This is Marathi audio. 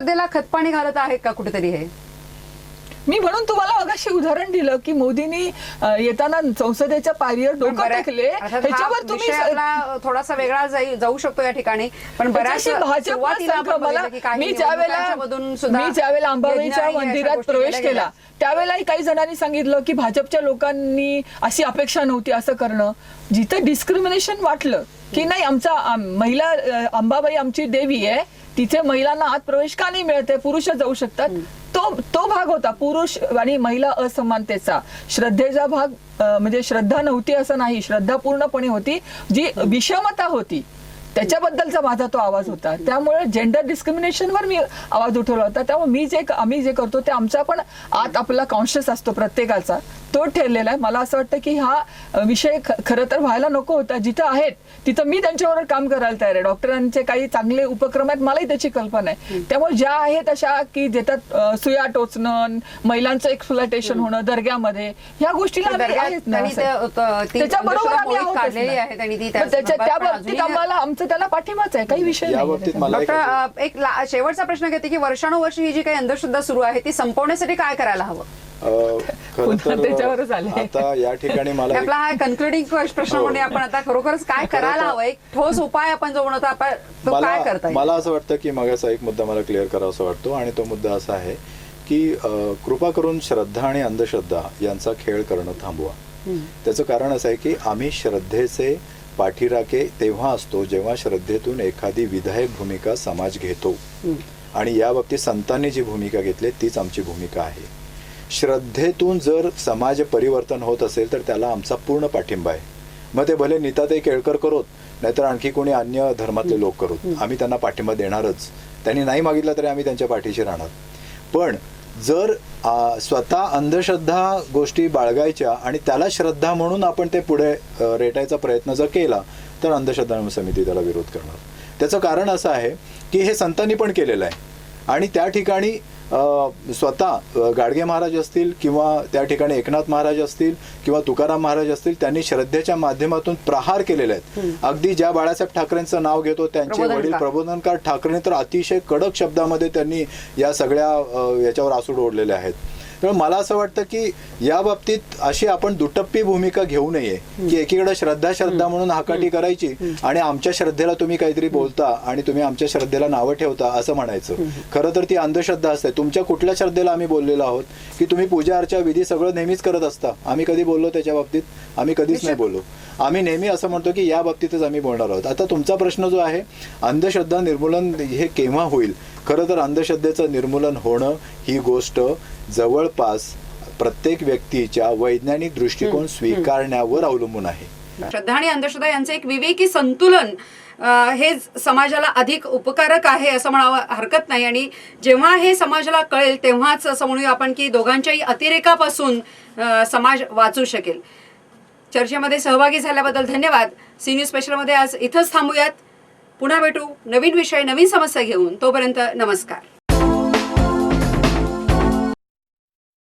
अंधश्रद्धेला खतपाणी घालत आहेत का कुठेतरी हे? मी म्हणून तुम्हाला मगाशी उदाहरण दिलं की मोदींनी येताना संसदेच्या पायरीवर डोकं टेकले. ह्याच्यावर तुम्ही थोडासा वेगळा जाऊ शकतो या ठिकाणी, पण बऱ्याच मी ज्यावेळेला अंबाबाईच्या मंदिरात प्रवेश केला त्यावेळेला काही जणांनी सांगितलं की भाजपच्या लोकांनी अशी अपेक्षा नव्हती असं करणं. जिथं डिस्क्रिमिनेशन वाटलं की नाही आमचा महिला अंबाबाई आमची देवी आहे, तिथे महिलांना आत प्रवेश का नाही मिळते, पुरुष जाऊ शकतात, तो भाग होता पुरुष आणि महिला असमानतेचा. श्रद्धेचा भाग म्हणजे श्रद्धा नव्हती असं नाही, श्रद्धा पूर्णपणे होती, जी विषमता होती त्याच्याबद्दलचा माझा तो आवाज होता. त्यामुळे जेंडर डिस्क्रिमिनेशनवर मी आवाज उठवला होता. त्यामुळे आम्ही जे करतो ते आमचा पण आत आपला कॉन्शियस असतो प्रत्येकाचा, तो ठरलेला आहे. मला असं वाटतं की हा विषय खरं तर व्हायला नको होता. जिथं आहेत तिथं मी त्यांच्यावर काम करायला तयार आहे. डॉक्टरांचे काही चांगले उपक्रम आहेत, मलाही त्याची कल्पना आहे. त्यामुळे ज्या आहेत अशा की ज्याच्यात सुया टोचणं, महिलांचं एक्सप्लॉयटेशन होणं दर्ग्यामध्ये, ह्या गोष्टीला त्याच्याबरोबर आम्ही आहोत. त्या बाबतीत आम्हाला आमचं त्याला पाठिंबाच आहे, काही विषय नाही. डॉक्टर, एक शेवटचा प्रश्न घेते की वर्षानुवर्षी ही जी काही अंधश्रद्धा सुरू आहे ती संपवण्यासाठी काय करायला हवं? आता या ठिकाणी मला आपला हा कन्क्लुडिंग प्रश्न म्हणून आपण आता खरोखरच काय करायला हवं, एक ठोस उपाय आपण जो म्हणतो आपण तो काय करता? मला असं वाटतं की मगाचा एक मुद्दा मला क्लिअर करावा असं वाटतो, आणि तो मुद्दा असा आहे की कृपा करून श्रद्धा आणि अंधश्रद्धा यांचा खेळ करणं थांबवा. त्याचं कारण असं आहे की आम्ही श्रद्धेचे पाठीराखे तेव्हा असतो जेव्हा श्रद्धेतून एखादी विधायक भूमिका समाज घेतो, आणि या बाबतीत संतांनी जी भूमिका घेतली तीच आमची भूमिका आहे. श्रद्धेतून जर समाज परिवर्तन होत असेल तर त्याला आमचा पूर्ण पाठिंबा आहे. मग ते भले नीताताई केळकर करोत नाहीतर आणखी कोणी अन्य धर्मातले लोक करोत, आम्ही त्यांना पाठिंबा देणारच. त्यांनी नाही मागितलं तरी आम्ही त्यांच्या पाठीशी राहणार. पण जर स्वतः अंधश्रद्धा गोष्टी बाळगायच्या आणि त्याला श्रद्धा म्हणून आपण ते पुढे रेटायचा प्रयत्न जर केला तर अंधश्रद्धा समिती त्याला विरोध करणार. त्याचं कारण असं आहे की हे संतांनी पण केलेलं आहे, आणि त्या ठिकाणी स्वतः गाडगे महाराज असतील किंवा त्या ठिकाणी एकनाथ महाराज असतील किंवा तुकाराम महाराज असतील, त्यांनी श्रद्धेच्या माध्यमातून प्रहार केलेले आहेत. अगदी ज्या बाळासाहेब ठाकरेंचं नाव घेतो त्यांचे वडील प्रबोधनकार ठाकरे तर अतिशय कडक शब्दामध्ये त्यांनी या सगळ्या याच्यावर आसूड ओढलेले आहेत. त्यामुळे मला असं वाटतं की या बाबतीत अशी आपण दुटप्पी भूमिका घेऊ नये की एकीकडे श्रद्धा म्हणून हाकाटी करायची आणि आमच्या श्रद्धेला तुम्ही काहीतरी बोलता आणि तुम्ही आमच्या श्रद्धेला नावं ठेवता असं म्हणायचं. खरं तर ती अंधश्रद्धा असते. तुमच्या कुठल्या श्रद्धेला आम्ही बोललेलो आहोत की तुम्ही पूजा अर्चा विधी सगळं नेहमीच करत असता? आम्ही कधी बोललो त्याच्या बाबतीत? आम्ही कधीच नाही बोललो. आम्ही नेहमी असं म्हणतो की या बाबतीतच आम्ही बोलणार आहोत. आता तुमचा प्रश्न जो आहे अंधश्रद्धा निर्मूलन हे केव्हा होईल, खरं तर अंधश्रद्धेचं निर्मूलन होणं ही गोष्ट जवळपास प्रत्येक व्यक्तीच्या वैज्ञानिक दृष्टिकोन स्वीकारण्यावर अवलंबून आहे. श्रद्धा आणि अंधश्रद्धा यांचं एक विवेकी संतुलन हे समाजाला अधिक उपकारक आहे असं म्हणावं हरकत नाही. आणि जेव्हा हे समाजाला कळेल तेव्हाच असं म्हणूया आपण की दोघांच्याही अतिरेकापासून समाज वाचू शकेल. चर्चेमध्ये सहभागी झाल्याबद्दल धन्यवाद. सी न्यूज स्पेशलमध्ये आज इथंच थांबूयात. पुन्हा भेटू नवीन विषय नवीन समस्या घेऊन. तोपर्यंत नमस्कार.